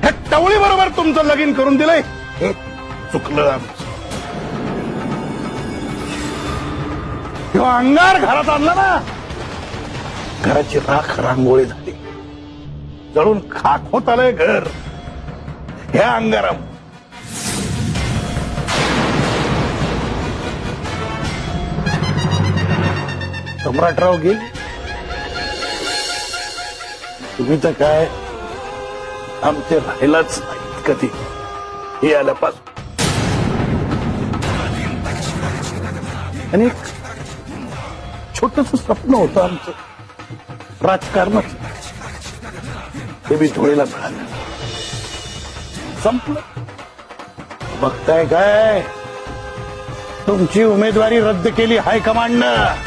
ह्या टवळी बरोबर तुमचं लगीन करून दिलंय हे चुकलं आमचं. किंवा अंगार घरात आणला ना, घराची राख रांगोळी झाली, जळून खाक होत आलंय घर ह्या अंगाराम. सम्राटराव गेले, तुम्ही तर काय आमचे राहिलाच नाही कधी हे आल्यापासून. आणि एक छोटस स्वप्न होतं आमचं राजकारणाचं, ते बी धुळीला मिळालं, संपलं. बघताय काय, तुमची उमेदवारी रद्द केली हायकमांडनं.